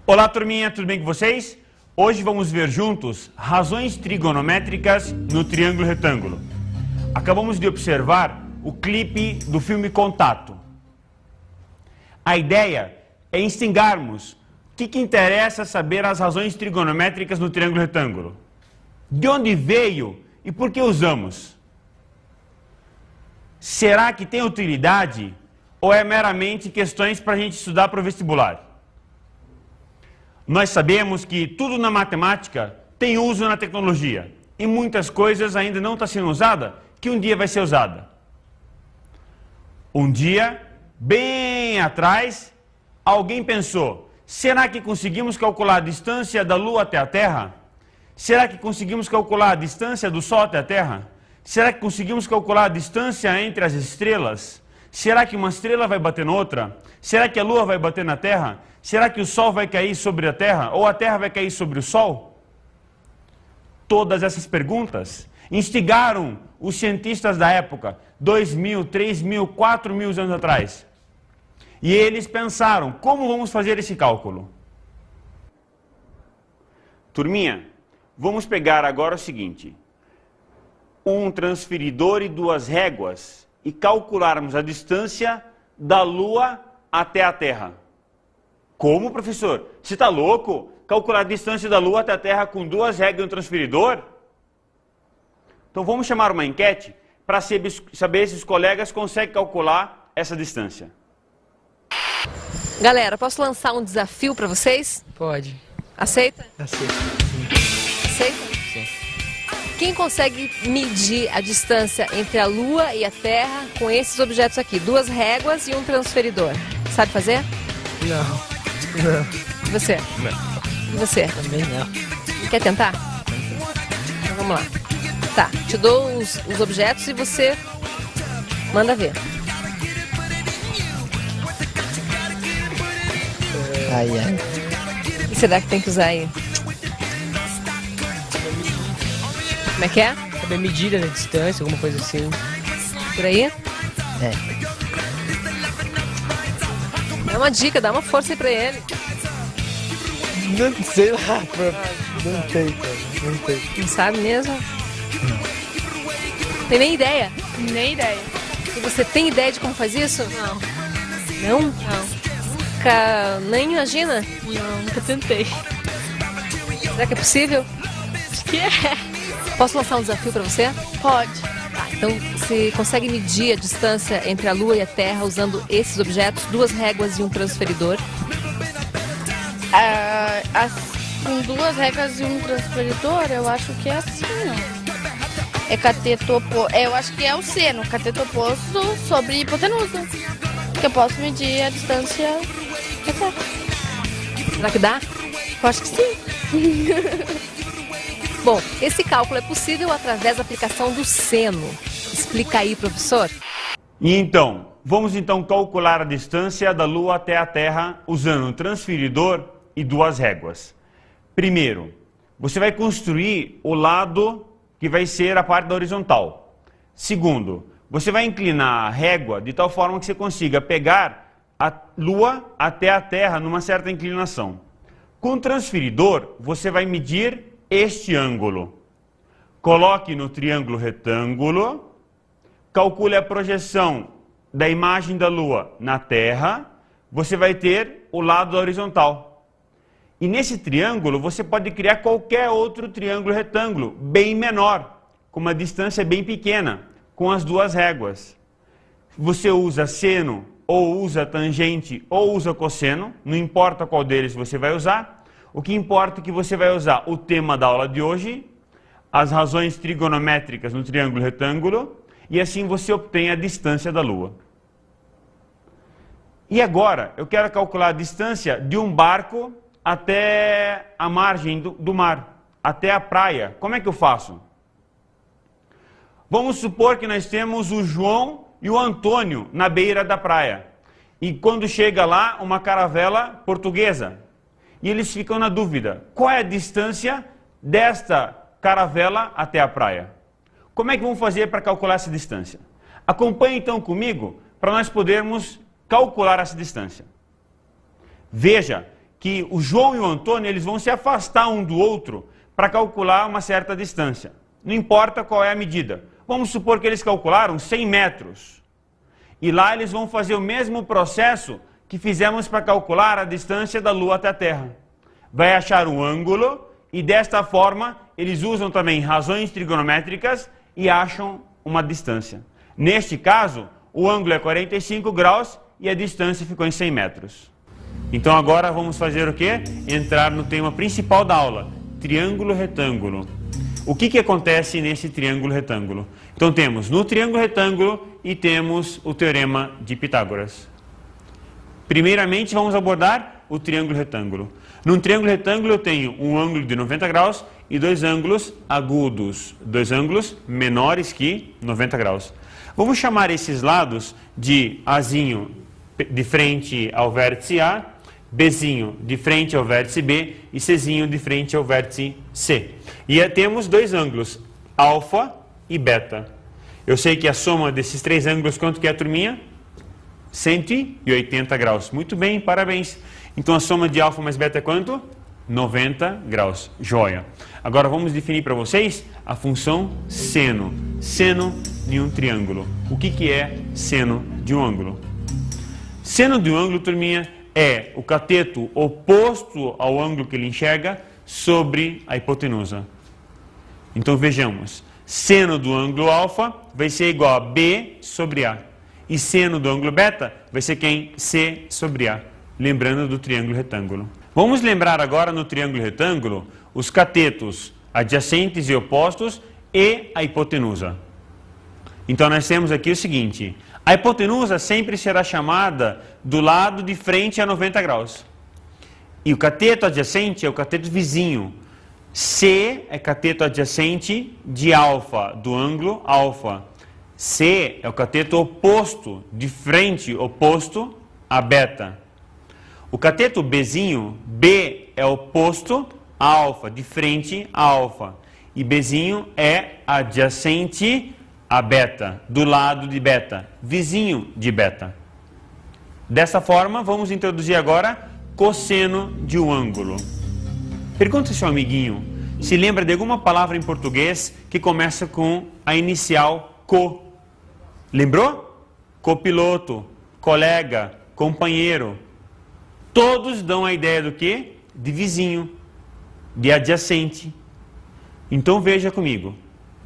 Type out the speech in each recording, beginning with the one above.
Olá, turminha, tudo bem com vocês? Hoje vamos ver juntos razões trigonométricas no triângulo retângulo. Acabamos de observar o clipe do filme Contato. A ideia é instigarmos o que interessa saber as razões trigonométricas no triângulo retângulo. De onde veio e por que usamos? Será que tem utilidade ou é meramente questões para a gente estudar para o vestibular? Nós sabemos que tudo na matemática tem uso na tecnologia e muitas coisas ainda não estão sendo usadas, que um dia vai ser usada. Um dia, bem atrás, alguém pensou, será que conseguimos calcular a distância da Lua até a Terra? Será que conseguimos calcular a distância do Sol até a Terra? Será que conseguimos calcular a distância entre as estrelas? Será que uma estrela vai bater na outra? Será que a Lua vai bater na Terra? Será que o Sol vai cair sobre a Terra? Ou a Terra vai cair sobre o Sol? Todas essas perguntas instigaram os cientistas da época, 2.000, 3.000, 4.000 anos atrás. E eles pensaram, como vamos fazer esse cálculo? Turminha, vamos pegar agora o seguinte. Um transferidor e duas réguas e calcularmos a distância da Lua até a Terra. Como, professor? Você está louco? Calcular a distância da Lua até a Terra com duas réguas e um transferidor? Então vamos chamar uma enquete para saber se os colegas conseguem calcular essa distância. Galera, posso lançar um desafio para vocês? Pode. Aceita? Aceito. Aceita? Sim. Quem consegue medir a distância entre a Lua e a Terra com esses objetos aqui? Duas réguas e um transferidor. Sabe fazer? Não. E você? Não. E você? Também não. Quer tentar? Então vamos lá. Tá, te dou os objetos e você manda ver. Ai, ai. O que será que tem que usar aí? Como é que é? Saber medida da distância, alguma coisa assim. Por aí? É. Dá uma dica, dá uma força aí pra ele. Não sei lá, não sei, cara. Não sei. Não sabe mesmo? Não. Tem nem ideia? Nem ideia. E você tem ideia de como faz isso? Não. Não? Não. Nem imagina? Não, nunca tentei. Será que é possível? Acho que é. Posso lançar um desafio pra você? Pode. Tá, então você consegue medir a distância entre a Lua e a Terra usando esses objetos, duas réguas e um transferidor? Com duas réguas e um transferidor, eu acho que é assim, ó. É cateto oposto. Eu acho que é o seno, cateto oposto sobre hipotenusa. Que eu posso medir a distância da Terra. Será que dá? Eu acho que sim. Bom, esse cálculo é possível através da aplicação do seno. Explica aí, professor. E então, vamos calcular a distância da Lua até a Terra usando um transferidor e duas réguas. Primeiro, você vai construir o lado que vai ser a parte da horizontal. Segundo, você vai inclinar a régua de tal forma que você consiga pegar a Lua até a Terra numa certa inclinação. Com o transferidor, você vai medir este ângulo. Coloque no triângulo retângulo, calcule a projeção da imagem da Lua na Terra, você vai ter o lado horizontal. E nesse triângulo você pode criar qualquer outro triângulo retângulo, bem menor, com uma distância bem pequena, com as duas réguas. Você usa seno, ou usa tangente, ou usa cosseno, não importa qual deles você vai usar. O que importa é que você vai usar o tema da aula de hoje, as razões trigonométricas no triângulo retângulo, e assim você obtém a distância da Lua. E agora, eu quero calcular a distância de um barco até a margem do mar, até a praia. Como é que eu faço? Vamos supor que nós temos o João e o Antônio na beira da praia. E quando chega lá, uma caravela portuguesa. E eles ficam na dúvida, qual é a distância desta caravela até a praia? Como é que vamos fazer para calcular essa distância? Acompanhe então comigo para nós podermos calcular essa distância. Veja que o João e o Antônio eles vão se afastar um do outro para calcular uma certa distância. Não importa qual é a medida. Vamos supor que eles calcularam 100 metros. E lá eles vão fazer o mesmo processo que fizemos para calcular a distância da Lua até a Terra. Vai achar um ângulo e desta forma eles usam também razões trigonométricas e acham uma distância. Neste caso, o ângulo é 45 graus e a distância ficou em 100 metros. Então agora vamos fazer o quê? Entrar no tema principal da aula, triângulo retângulo. O que acontece nesse triângulo retângulo? Então temos no triângulo retângulo e temos o teorema de Pitágoras. Primeiramente vamos abordar o triângulo retângulo. Num triângulo retângulo eu tenho um ângulo de 90 graus e dois ângulos agudos, dois ângulos menores que 90 graus. Vamos chamar esses lados de Azinho de frente ao vértice A, Bzinho de frente ao vértice B e Czinho de frente ao vértice C. E temos dois ângulos, alfa e beta. Eu sei que a soma desses três ângulos, quanto que é, turminha? 180 graus. Muito bem, parabéns. Então a soma de alfa mais beta é quanto? 90 graus. Joia. Agora vamos definir para vocês a função seno. Seno de um triângulo. O que é seno de um ângulo? Seno de um ângulo, turminha, é o cateto oposto ao ângulo que ele enxerga sobre a hipotenusa. Então vejamos. Seno do ângulo alfa vai ser igual a B sobre A. E seno do ângulo beta vai ser quem? C sobre A. Lembrando do triângulo retângulo. Vamos lembrar agora no triângulo retângulo os catetos adjacentes e opostos e a hipotenusa. Então nós temos aqui o seguinte: a hipotenusa sempre será chamada do lado de frente a 90 graus. E o cateto adjacente é o cateto vizinho. C é cateto adjacente de alfa, do ângulo alfa. C é o cateto oposto, de frente, oposto a beta. O cateto Bzinho, B é oposto a alfa, de frente a alfa. E Bzinho é adjacente a beta, do lado de beta, vizinho de beta. Dessa forma, vamos introduzir agora cosseno de um ângulo. Pergunta ao seu amiguinho se lembra de alguma palavra em português que começa com a inicial co. Lembrou? Copiloto, colega, companheiro. Todos dão a ideia do quê? De vizinho, de adjacente. Então veja comigo.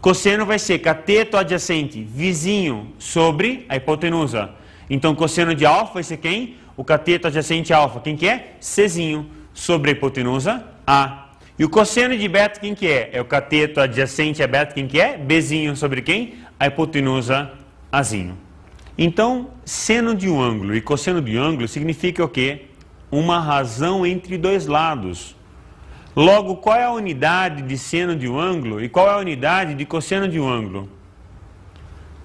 Cosseno vai ser cateto adjacente, vizinho, sobre a hipotenusa. Então cosseno de alfa vai ser quem? O cateto adjacente alfa. Quem que é? Czinho, sobre a hipotenusa A. E o cosseno de beta quem que é? É o cateto adjacente a beta. Quem que é? Bzinho, sobre quem? A hipotenusa Azinho. Então, seno de um ângulo e cosseno de um ângulo significa o quê? Uma razão entre dois lados. Logo, qual é a unidade de seno de um ângulo e qual é a unidade de cosseno de um ângulo?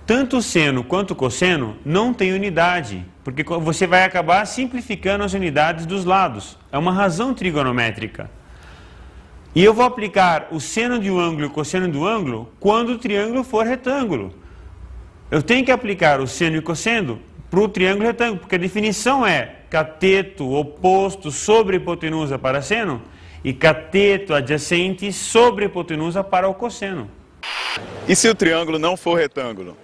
Tanto o seno quanto o cosseno não tem unidade, porque você vai acabar simplificando as unidades dos lados. É uma razão trigonométrica. E eu vou aplicar o seno de um ângulo e o cosseno de um ângulo quando o triângulo for retângulo. Eu tenho que aplicar o seno e o cosseno para o triângulo retângulo, porque a definição é cateto oposto sobre a hipotenusa para seno e cateto adjacente sobre a hipotenusa para o cosseno. E se o triângulo não for retângulo?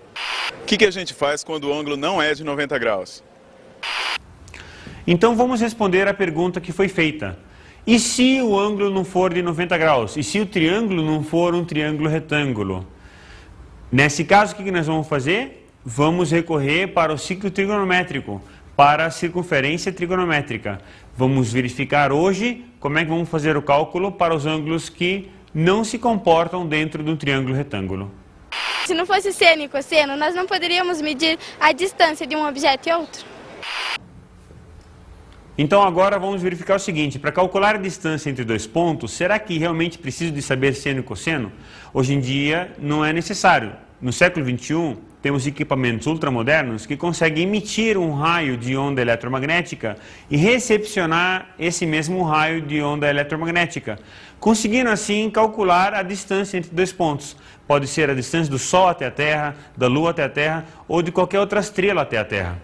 O que a gente faz quando o ângulo não é de 90 graus? Então vamos responder a pergunta que foi feita. E se o ângulo não for de 90 graus? E se o triângulo não for um triângulo retângulo? Nesse caso, o que nós vamos fazer? Vamos recorrer para o ciclo trigonométrico, para a circunferência trigonométrica. Vamos verificar hoje como é que vamos fazer o cálculo para os ângulos que não se comportam dentro de um triângulo retângulo. Se não fosse seno e cosseno, nós não poderíamos medir a distância de um objeto e outro? Então agora vamos verificar o seguinte: para calcular a distância entre dois pontos, será que realmente preciso de saber seno e cosseno? Hoje em dia não é necessário. No século XXI, temos equipamentos ultramodernos que conseguem emitir um raio de onda eletromagnética e recepcionar esse mesmo raio de onda eletromagnética, conseguindo assim calcular a distância entre dois pontos. Pode ser a distância do Sol até a Terra, da Lua até a Terra ou de qualquer outra estrela até a Terra.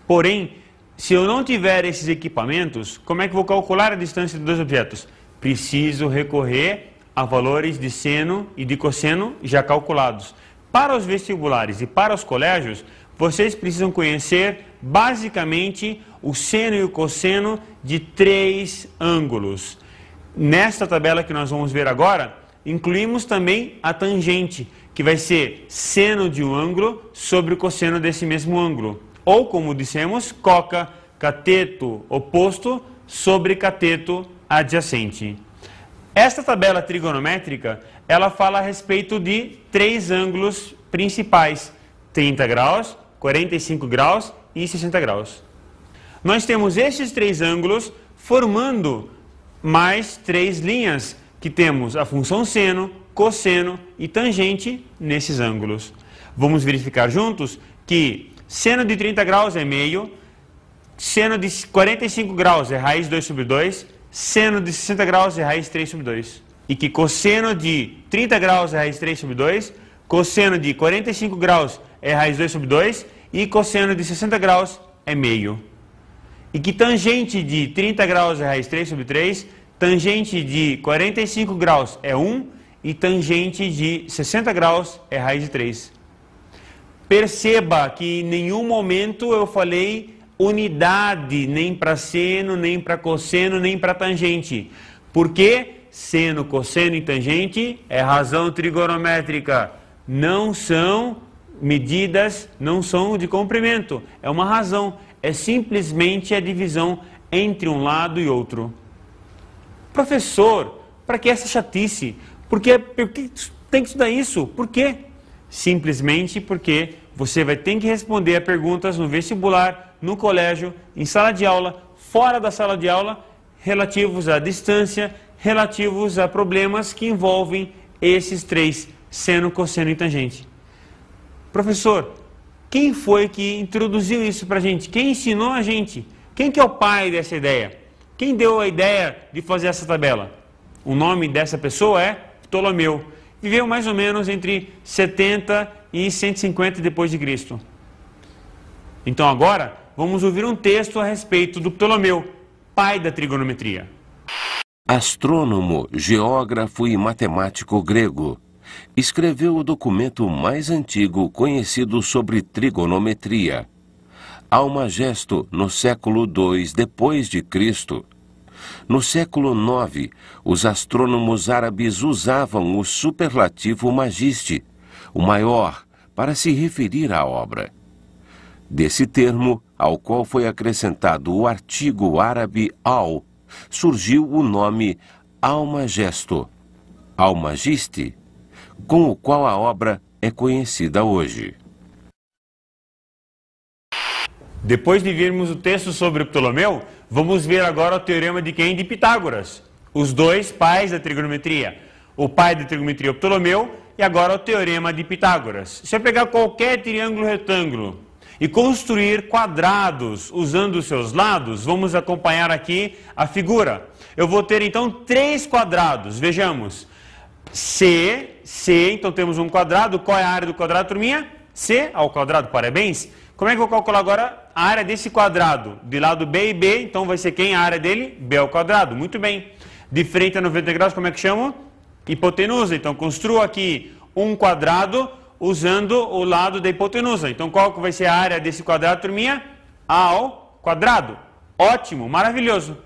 Porém, se eu não tiver esses equipamentos, como é que eu vou calcular a distância de dois objetos? Preciso recorrer a valores de seno e de cosseno já calculados. Para os vestibulares e para os colégios, vocês precisam conhecer basicamente o seno e o cosseno de 3 ângulos. Nesta tabela que nós vamos ver agora, incluímos também a tangente, que vai ser seno de um ângulo sobre o cosseno desse mesmo ângulo. Ou, como dissemos, coca, cateto oposto sobre cateto adjacente. Esta tabela trigonométrica, ela fala a respeito de 3 ângulos principais: 30 graus, 45 graus e 60 graus. Nós temos esses 3 ângulos formando mais 3 linhas, que temos a função seno, cosseno e tangente nesses ângulos. Vamos verificar juntos que seno de 30 graus é meio, seno de 45 graus é raiz 2 sobre 2, seno de 60 graus é raiz 3 sobre 2. E que cosseno de 30 graus é raiz 3 sobre 2, cosseno de 45 graus é raiz 2 sobre 2 e cosseno de 60 graus é meio. E que tangente de 30 graus é raiz 3 sobre 3, tangente de 45 graus é 1 e tangente de 60 graus é raiz de 3. Perceba que em nenhum momento eu falei unidade, nem para seno, nem para cosseno, nem para tangente. Porque seno, cosseno e tangente é razão trigonométrica. Não são medidas, não são de comprimento. É uma razão. É simplesmente a divisão entre um lado e outro. Professor, para que essa chatice? Por que tem que estudar isso? Por quê? Simplesmente porque você vai ter que responder a perguntas no vestibular, no colégio, em sala de aula, fora da sala de aula, relativos à distância, relativos a problemas que envolvem esses 3, seno, cosseno e tangente. Professor, quem foi que introduziu isso para a gente? Quem ensinou a gente? Quem que é o pai dessa ideia? Quem deu a ideia de fazer essa tabela? O nome dessa pessoa é Ptolomeu. Viveu mais ou menos entre 70 e 150 depois de Cristo. Então agora vamos ouvir um texto a respeito do Ptolomeu, pai da trigonometria. Astrônomo, geógrafo e matemático grego, escreveu o documento mais antigo conhecido sobre trigonometria, Almagesto, no século II depois de Cristo. No século IX, os astrônomos árabes usavam o superlativo magiste, o maior, para se referir à obra. Desse termo, ao qual foi acrescentado o artigo árabe al, surgiu o nome Almagesto, Almagiste, com o qual a obra é conhecida hoje. Depois de vermos o texto sobre Ptolomeu, vamos ver agora o teorema de quem? De Pitágoras. Os 2 pais da trigonometria. O pai da trigonometria é o Ptolomeu e agora o teorema de Pitágoras. Se eu pegar qualquer triângulo retângulo e construir quadrados usando os seus lados, vamos acompanhar aqui a figura. Eu vou ter então 3 quadrados. Vejamos. C, então temos um quadrado. Qual é a área do quadrado, turminha? C ao quadrado, parabéns. Como é que eu vou calcular agora a área desse quadrado? De lado B e B, então vai ser quem a área dele? B ao quadrado, muito bem. De frente a 90 graus, como é que chama? Hipotenusa. Então construa aqui um quadrado usando o lado da hipotenusa. Então qual que vai ser a área desse quadrado, turminha? A ao quadrado. Ótimo, maravilhoso.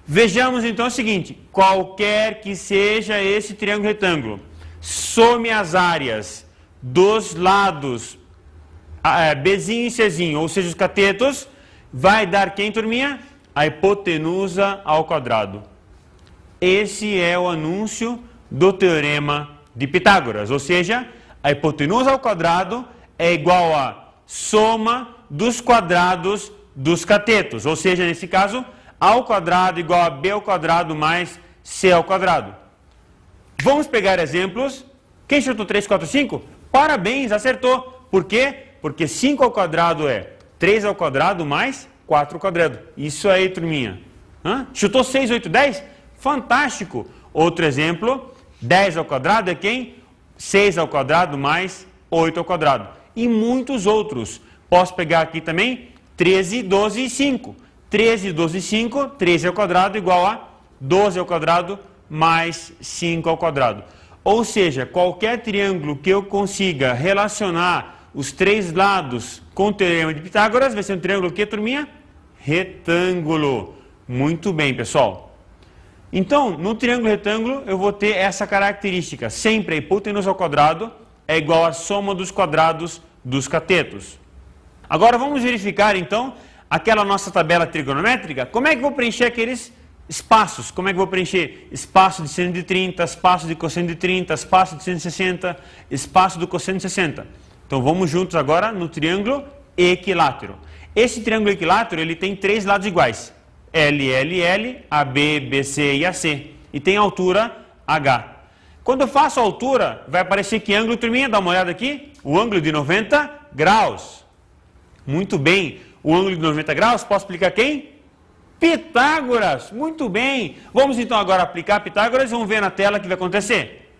Vejamos então o seguinte, qualquer que seja esse triângulo retângulo, some as áreas dos lados Bzinho e Czinho, ou seja, os catetos, vai dar quem, turminha? A hipotenusa ao quadrado. Esse é o anúncio do teorema de Pitágoras, ou seja, a hipotenusa ao quadrado é igual a soma dos quadrados dos catetos, ou seja, nesse caso, A ao quadrado igual a B ao quadrado mais C ao quadrado. Vamos pegar exemplos. Quem chutou 3, 4, 5? Parabéns, acertou. Por quê? Porque 5 ao quadrado é 3 ao quadrado mais 4 ao quadrado. Isso aí, turminha. Chutou 6, 8, 10? Fantástico. Outro exemplo, 10 ao quadrado é quem? 6 ao quadrado mais 8 ao quadrado. E muitos outros. Posso pegar aqui também 13, 12 e 5. 13, 12 e 5, 13 ao quadrado igual a 12 ao quadrado mais 5 ao quadrado. Ou seja, qualquer triângulo que eu consiga relacionar os três lados com o teorema de Pitágoras vai ser um triângulo que, turminha? Retângulo. Muito bem, pessoal. Então, no triângulo retângulo, eu vou ter essa característica. Sempre a hipotenusa ao quadrado é igual à soma dos quadrados dos catetos. Agora, vamos verificar, então, aquela nossa tabela trigonométrica. Como é que eu vou preencher aqueles espaços? Como é que eu vou preencher espaço de seno de 30, espaço de cosseno de 30, espaço de seno de 60, espaço do cosseno de 60? Então, vamos juntos agora no triângulo equilátero. Esse triângulo equilátero, ele tem três lados iguais. L, L, L, AB, BC e AC. E tem altura H. Quando eu faço a altura, vai aparecer que ângulo, turminha? Dá uma olhada aqui. O ângulo de 90 graus. Muito bem. O ângulo de 90 graus, posso aplicar quem? Pitágoras. Muito bem. Vamos então agora aplicar Pitágoras e vamos ver na tela o que vai acontecer.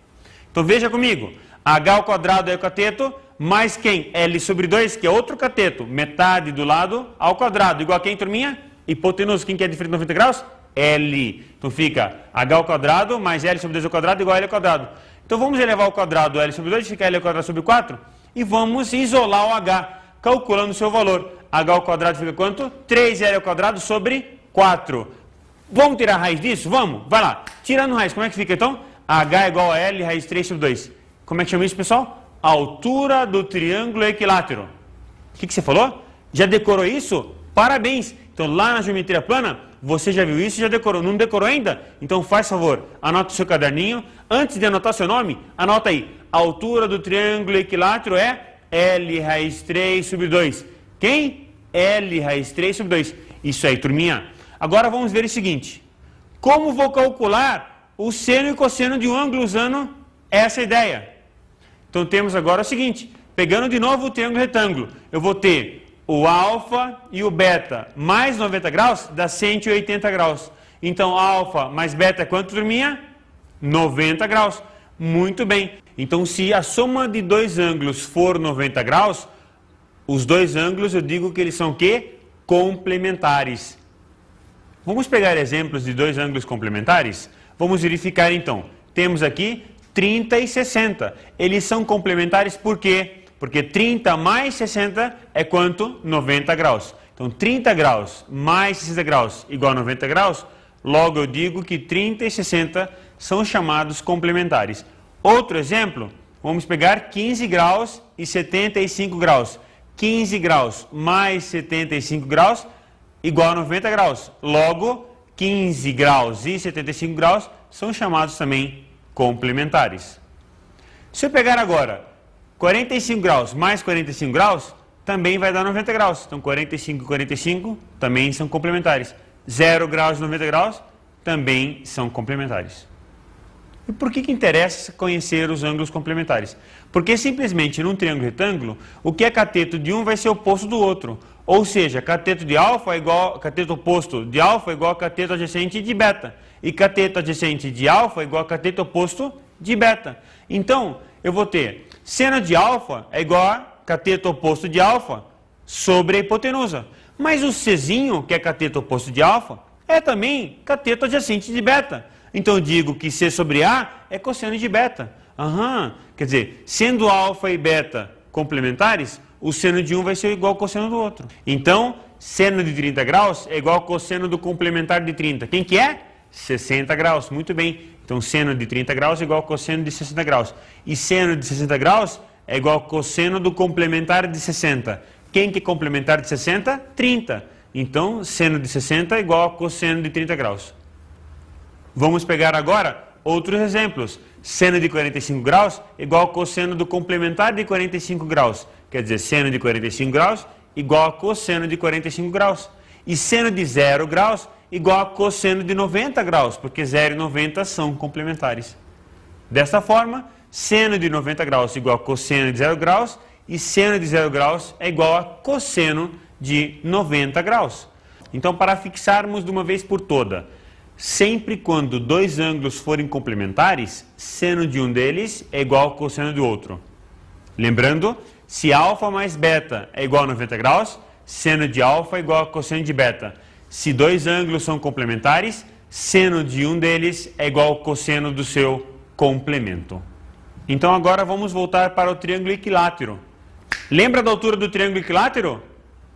Então veja comigo. H ao quadrado é o cateto, mais quem? L sobre 2, que é outro cateto. Metade do lado ao quadrado. Igual a quem, turminha? Hipotenusa. Quem que é diferente de 90 graus? L. Então fica H ao quadrado mais L sobre 2 ao quadrado igual a L ao quadrado. Então vamos elevar ao quadrado L sobre 2, fica L ao quadrado sobre 4. E vamos isolar o H, calculando o seu valor. H ao quadrado fica quanto? 3L ao quadrado sobre 4. Vamos tirar a raiz disso? Vamos? Vai lá. Tirando raiz, como é que fica então? H igual a L raiz 3 sobre 2. Como é que chama isso, pessoal? Altura do triângulo equilátero. O que você falou? Já decorou isso? Parabéns! Então lá na geometria plana, você já viu isso e já decorou. Não decorou ainda? Então faz favor, anota o seu caderninho. Antes de anotar seu nome, anota aí. A altura do triângulo equilátero é L raiz 3 sobre 2. Quem? L raiz 3 sobre 2. Isso aí, turminha. Agora vamos ver o seguinte. Como vou calcular o seno e cosseno de um ângulo usando essa ideia? Então temos agora o seguinte. Pegando de novo o triângulo retângulo, eu vou ter o alfa e o beta mais 90 graus dá 180 graus. Então alfa mais beta é quanto, turminha? 90 graus. Muito bem. Então se a soma de dois ângulos for 90 graus, os dois ângulos eu digo que eles são o quê? Complementares. Vamos pegar exemplos de dois ângulos complementares? Vamos verificar então. Temos aqui 30 e 60. Eles são complementares por quê? Porque 30 mais 60 é quanto? 90 graus. Então 30 graus mais 60 graus igual a 90 graus. Logo eu digo que 30 e 60 são chamados complementares. Outro exemplo, vamos pegar 15 graus e 75 graus. 15 graus mais 75 graus igual a 90 graus. Logo, 15 graus e 75 graus são chamados também complementares. Se eu pegar agora 45 graus mais 45 graus, também vai dar 90 graus. Então 45 e 45 também são complementares. 0 graus e 90 graus também são complementares. E por que interessa conhecer os ângulos complementares? Porque simplesmente num triângulo retângulo, o que é cateto de um vai ser oposto do outro. Ou seja, cateto de alfa é igual, cateto oposto de alfa é igual a cateto adjacente de beta. E cateto adjacente de alfa é igual a cateto oposto de beta. Então, eu vou ter seno de alfa é igual a cateto oposto de alfa sobre a hipotenusa. Mas o Czinho, que é cateto oposto de alfa, é também cateto adjacente de beta. Então eu digo que C sobre A é cosseno de beta. Quer dizer, sendo alfa e beta complementares, o seno de um vai ser igual ao cosseno do outro. Então, seno de 30 graus é igual ao cosseno do complementar de 30. Quem que é? 60 graus. Muito bem. Então, seno de 30 graus é igual ao cosseno de 60 graus. E seno de 60 graus é igual ao cosseno do complementar de 60. Quem que é complementar de 60? 30. Então, seno de 60 é igual ao cosseno de 30 graus. Vamos pegar agora outros exemplos. Seno de 45 graus é igual ao cosseno do complementar de 45 graus. Quer dizer, seno de 45 graus igual a cosseno de 45 graus. E seno de 0 graus igual a cosseno de 90 graus, porque 0 e 90 são complementares. Desta forma, seno de 90 graus igual a cosseno de 0 graus e seno de 0 graus é igual a cosseno de 90 graus. Então, para fixarmos de uma vez por toda, sempre quando dois ângulos forem complementares, seno de um deles é igual ao cosseno do outro. Lembrando, se alfa mais beta é igual a 90 graus, seno de alfa igual a cosseno de beta. Se dois ângulos são complementares, seno de um deles é igual ao cosseno do seu complemento. Então agora vamos voltar para o triângulo equilátero. Lembra da altura do triângulo equilátero?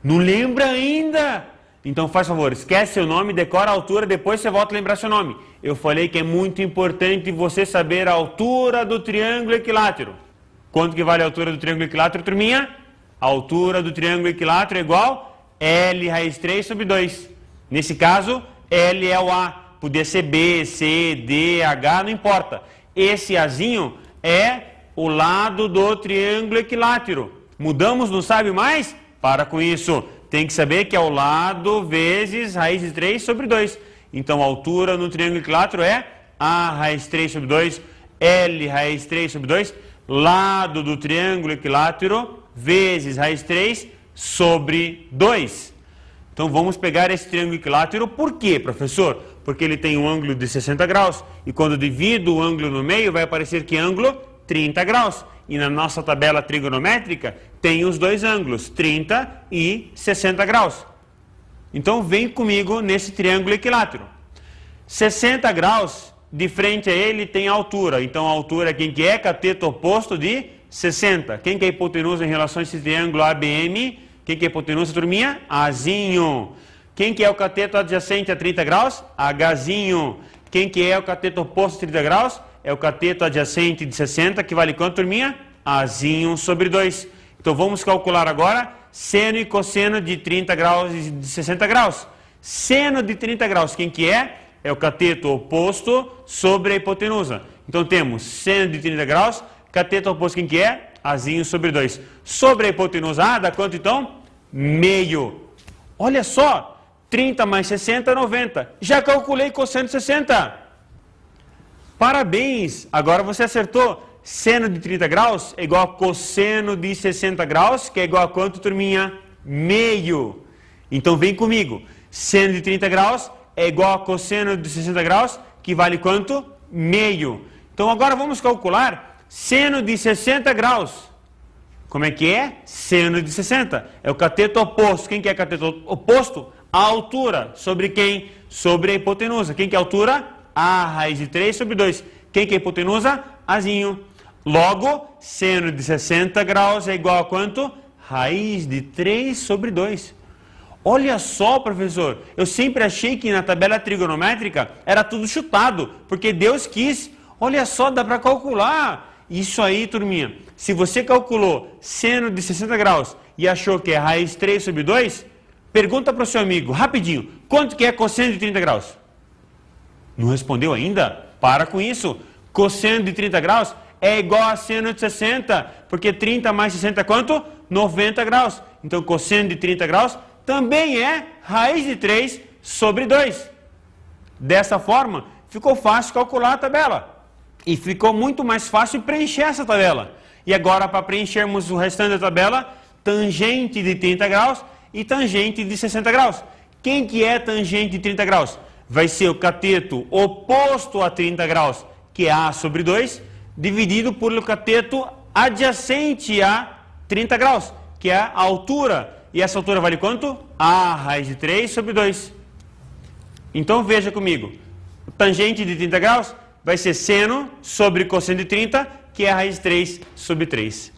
Não lembra ainda? Então faz favor, esquece seu nome, decora a altura, depois você volta a lembrar seu nome. Eu falei que é muito importante você saber a altura do triângulo equilátero. Quanto que vale a altura do triângulo equilátero, turminha? A altura do triângulo equilátero é igual a L raiz 3 sobre 2. Nesse caso, L é o A. Podia ser B, C, D, H, não importa. Esse Azinho é o lado do triângulo equilátero. Mudamos, não sabe mais? Para com isso. Tem que saber que é o lado vezes raiz de 3 sobre 2. Então, a altura no triângulo equilátero é A raiz 3 sobre 2, L raiz 3 sobre 2, lado do triângulo equilátero vezes raiz 3 sobre 2. Então, vamos pegar esse triângulo equilátero. Por quê, professor? Porque ele tem um ângulo de 60 graus. E quando divido o ângulo no meio, vai aparecer que ângulo? 30 graus. E na nossa tabela trigonométrica, tem os dois ângulos, 30 e 60 graus. Então, vem comigo nesse triângulo equilátero. 60 graus, de frente a ele, tem a altura. Então, a altura, quem que é? Cateto oposto de 60. Quem que é a hipotenusa em relação a esse triângulo ABM? Quem que é a hipotenusa, turminha? Azinho. Quem que é o cateto adjacente a 30 graus? Hzinho. Quem que é o cateto oposto a 30 graus? É o cateto adjacente de 60, que vale quanto, turminha? Azinho sobre 2. Então, vamos calcular agora seno e cosseno de 30 graus e de 60 graus. Seno de 30 graus, quem que é? É o cateto oposto sobre a hipotenusa. Então, temos seno de 30 graus, cateto oposto, quem que é? Azinho sobre 2. Sobre a hipotenusa A, dá quanto, então? Meio. Olha só, 30 mais 60, 90. Já calculei cosseno de 60. Parabéns! Agora você acertou. Seno de 30 graus é igual a cosseno de 60 graus, que é igual a quanto, turminha? Meio. Então vem comigo. Seno de 30 graus é igual a cosseno de 60 graus, que vale quanto? Meio. Então agora vamos calcular seno de 60 graus. Como é que é? Seno de 60. É o cateto oposto. Quem que é o cateto oposto? A altura. Sobre quem? Sobre a hipotenusa. Quem que é a altura? A raiz de 3 sobre 2. Quem que é a hipotenusa? Azinho. Logo, seno de 60 graus é igual a quanto? Raiz de 3 sobre 2. Olha só, professor, eu sempre achei que na tabela trigonométrica era tudo chutado, porque Deus quis. Olha só, dá para calcular. Isso aí, turminha. Se você calculou seno de 60 graus e achou que é raiz 3 sobre 2, pergunta para o seu amigo, rapidinho, quanto que é cosseno de 30 graus? Não respondeu ainda? Para com isso. Cosseno de 30 graus é igual a seno de 60, porque 30 mais 60 é quanto? 90 graus. Então, cosseno de 30 graus também é raiz de 3 sobre 2. Dessa forma, ficou fácil calcular a tabela. E ficou muito mais fácil preencher essa tabela. E agora, para preenchermos o restante da tabela, tangente de 30 graus e tangente de 60 graus. Quem que é tangente de 30 graus? Vai ser o cateto oposto a 30 graus, que é A sobre 2, dividido pelo cateto adjacente a 30 graus, que é a altura. E essa altura vale quanto? A raiz de 3 sobre 2. Então veja comigo. O tangente de 30 graus vai ser seno sobre cosseno de 30, que é a raiz de 3 sobre 3.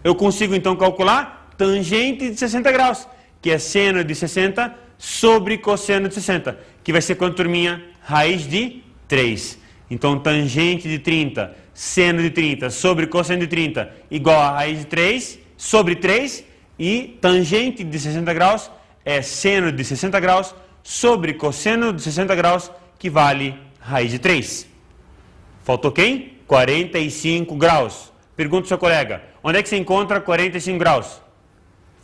Eu consigo então calcular tangente de 60 graus, que é seno de 60 sobre cosseno de 60, que vai ser quanto, turminha? Raiz de 3. Então, tangente de 30, seno de 30 sobre cosseno de 30 igual a raiz de 3 sobre 3, e tangente de 60 graus é seno de 60 graus sobre cosseno de 60 graus, que vale raiz de 3. Faltou quem? 45 graus. Pergunta ao seu colega, onde é que se encontra 45 graus?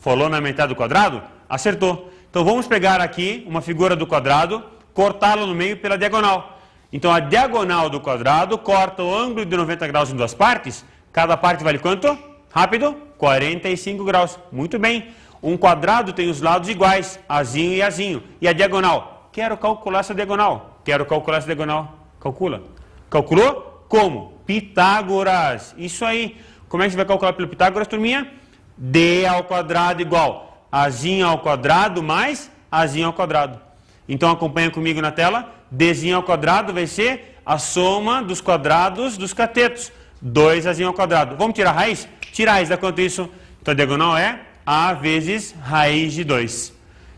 Falou na metade do quadrado? Acertou. Então vamos pegar aqui uma figura do quadrado, cortá-la no meio pela diagonal. Então a diagonal do quadrado corta o ângulo de 90 graus em duas partes. Cada parte vale quanto? Rápido? 45 graus. Muito bem. Um quadrado tem os lados iguais, azinho e azinho. E a diagonal? Quero calcular essa diagonal. Quero calcular essa diagonal. Calcula. Calculou? Como? Pitágoras. Isso aí. Como é que você vai calcular pelo Pitágoras, turminha? D ao quadrado igual Azinho ao quadrado mais Azinho ao quadrado. Então acompanha comigo na tela. Dzinho ao quadrado vai ser a soma dos quadrados dos catetos. 2Azinho ao quadrado. Vamos tirar a raiz? Tirar a raiz dá quanto isso? Então a diagonal é A vezes raiz de 2.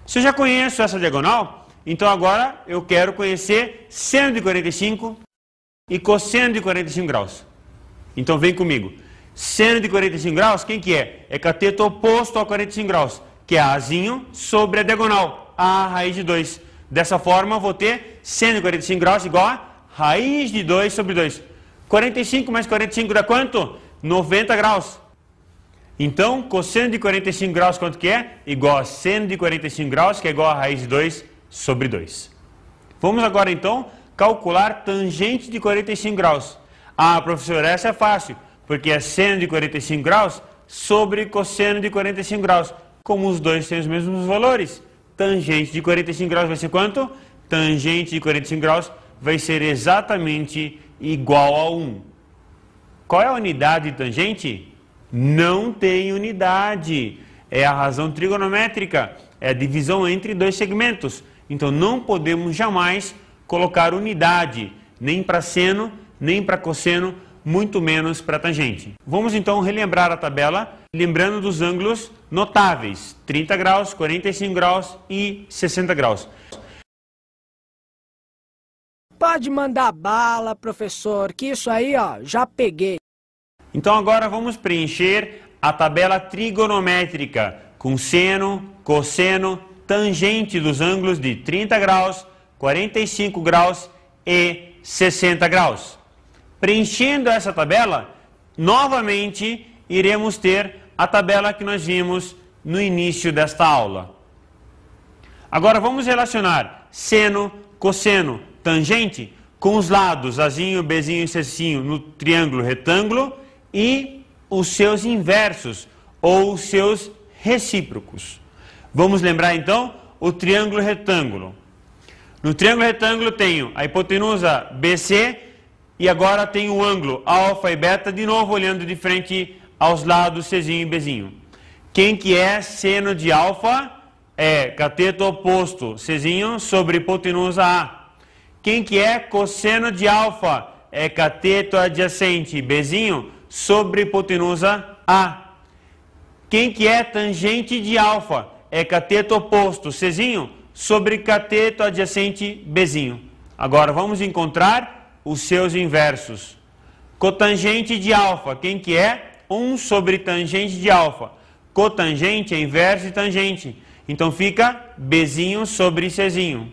Se eu já conheço essa diagonal, então agora eu quero conhecer seno de 45 e cosseno de 45 graus. Então vem comigo. Seno de 45 graus, quem que é? É cateto oposto a 45 graus, que é Azinho sobre a diagonal, A raiz de 2. Dessa forma eu vou ter seno de 45 graus igual a raiz de 2 sobre 2. 45 mais 45 dá quanto? 90 graus. Então, cosseno de 45 graus quanto que é? Igual a seno de 45 graus, que é igual a raiz de 2 sobre 2. Vamos agora então calcular tangente de 45 graus. Ah, professor, essa é fácil, porque é seno de 45 graus sobre cosseno de 45 graus. Como os dois têm os mesmos valores, tangente de 45 graus vai ser quanto? Tangente de 45 graus vai ser exatamente igual a 1. Qual é a unidade de tangente? Não tem unidade. É a razão trigonométrica. É a divisão entre dois segmentos. Então não podemos jamais colocar unidade, nem para seno, nem para cosseno, muito menos para tangente. Vamos então relembrar a tabela, lembrando dos ângulos notáveis, 30 graus, 45 graus e 60 graus. Pode mandar bala, professor, que isso aí, ó, já peguei. Então agora vamos preencher a tabela trigonométrica com seno, cosseno, tangente dos ângulos de 30 graus, 45 graus e 60 graus. Preenchendo essa tabela, novamente iremos ter a tabela que nós vimos no início desta aula. Agora vamos relacionar seno, cosseno, tangente com os lados Azinho, Bzinho e Czinho no triângulo retângulo e os seus inversos ou os seus recíprocos. Vamos lembrar então o triângulo retângulo. No triângulo retângulo tenho a hipotenusa BC e agora tenho o ângulo alfa e beta, de novo olhando de frente aos lados Czinho e Bzinho. Quem que é seno de alfa? É cateto oposto Czinho sobre hipotenusa A. Quem que é cosseno de alfa? É cateto adjacente Bzinho sobre hipotenusa A. Quem que é tangente de alfa? É cateto oposto Czinho sobre cateto adjacente Bzinho. Agora vamos encontrar os seus inversos. Cotangente de alfa, quem que é? 1 sobre tangente de alfa. Cotangente é inverso de tangente. Então fica Bzinho sobre Czinho.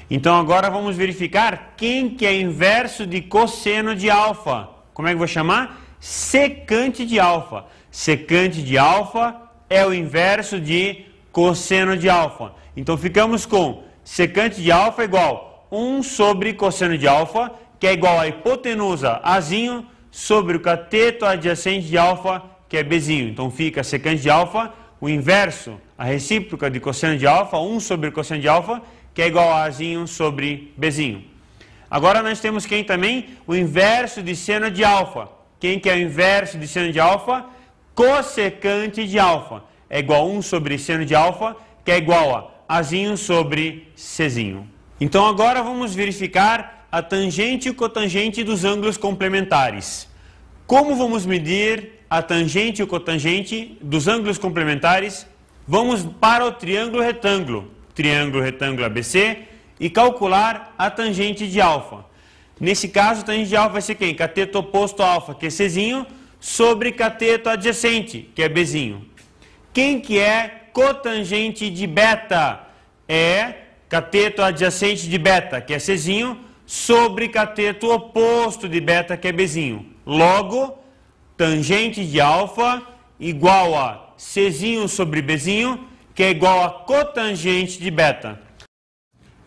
Então agora vamos verificar quem que é inverso de cosseno de alfa. Como é que eu vou chamar? Secante de alfa. Secante de alfa é o inverso de cosseno de alfa. Então ficamos com secante de alfa igual 1 sobre cosseno de alfa, que é igual a hipotenusa Azinho sobre o cateto adjacente de alfa, que é Bzinho. Então fica secante de alfa, o inverso, a recíproca de cosseno de alfa, 1 sobre cosseno de alfa, que é igual a Azinho sobre Bzinho. Agora nós temos quem também? O inverso de seno de alfa. Quem que é o inverso de seno de alfa? Cossecante de alfa. É igual a 1 sobre seno de alfa, que é igual a Azinho sobre Czinho. Então agora vamos verificar a tangente e cotangente dos ângulos complementares. Como vamos medir a tangente e o cotangente dos ângulos complementares? Vamos para o triângulo retângulo ABC, e calcular a tangente de alfa. Nesse caso, a tangente de alfa vai ser quem? Cateto oposto a alfa, que é Czinho, sobre cateto adjacente, que é Bzinho. Quem que é cotangente de beta? É cateto adjacente de beta, que é Czinho, sobre cateto oposto de beta, que é Bzinho. Logo, tangente de alfa igual a Czinho sobre Bzinho, que é igual a cotangente de beta.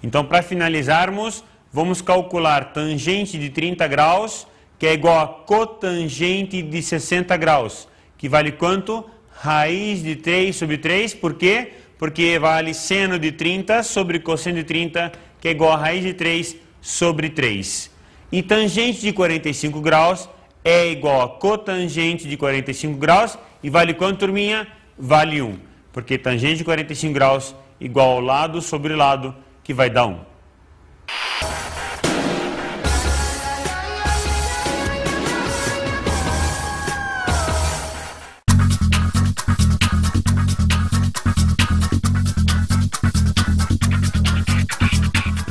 Então, para finalizarmos, vamos calcular tangente de 30 graus, que é igual a cotangente de 60 graus, que vale quanto? Raiz de 3 sobre 3, por quê? Porque vale seno de 30 sobre cosseno de 30, que é igual a raiz de 3 sobre 3. E tangente de 45 graus é igual a cotangente de 45 graus, e vale quanto, turminha? Vale 1. porque tangente de 45 graus igual ao lado sobre lado, que vai dar 1.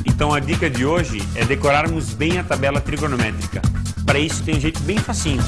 Então a dica de hoje é decorarmos bem a tabela trigonométrica. Para isso tem um jeito bem facinho.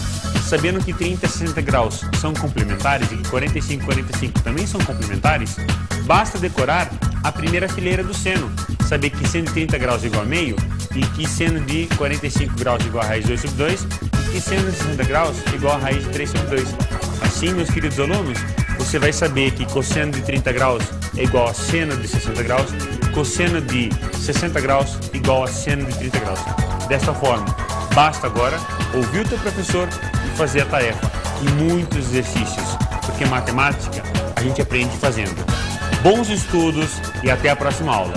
Sabendo que 30 e 60 graus são complementares e que 45 e 45 também são complementares, basta decorar a primeira fileira do seno. Saber que seno de 30 graus é igual a meio e que seno de 45 graus é igual a raiz de 2 sobre 2 e que seno de 60 graus é igual a raiz de 3 sobre 2. Assim, meus queridos alunos, você vai saber que cosseno de 30 graus é igual a seno de 60 graus, cosseno de 60 graus igual a seno de 30 graus. Desta forma, basta agora ouvir o teu professor e fazer a tarefa. E muitos exercícios, porque matemática a gente aprende fazendo. Bons estudos e até a próxima aula.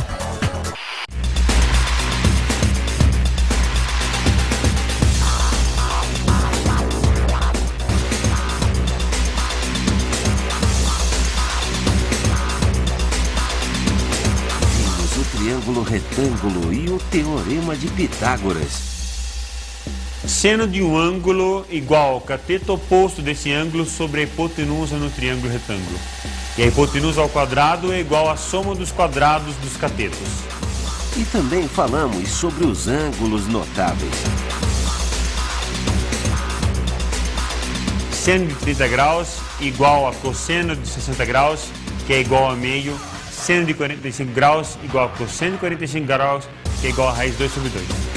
Triângulo retângulo e o teorema de Pitágoras. Seno de um ângulo igual ao cateto oposto desse ângulo sobre a hipotenusa no triângulo retângulo. E a hipotenusa ao quadrado é igual à soma dos quadrados dos catetos. E também falamos sobre os ângulos notáveis. Seno de 30 graus igual a cosseno de 60 graus, que é igual a meio. Seno de 45 graus igual a cosseno de 45 graus, que é igual a raiz de 2 sobre 2.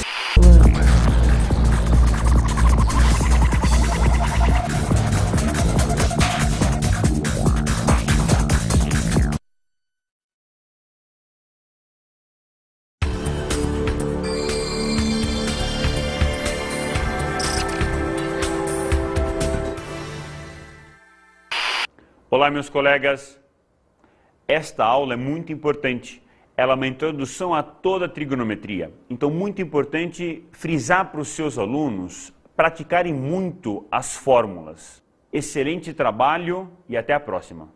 Olá, meus colegas. Esta aula é muito importante. Ela é uma introdução a toda a trigonometria. Então, muito importante frisar para os seus alunos praticarem muito as fórmulas. Excelente trabalho e até a próxima.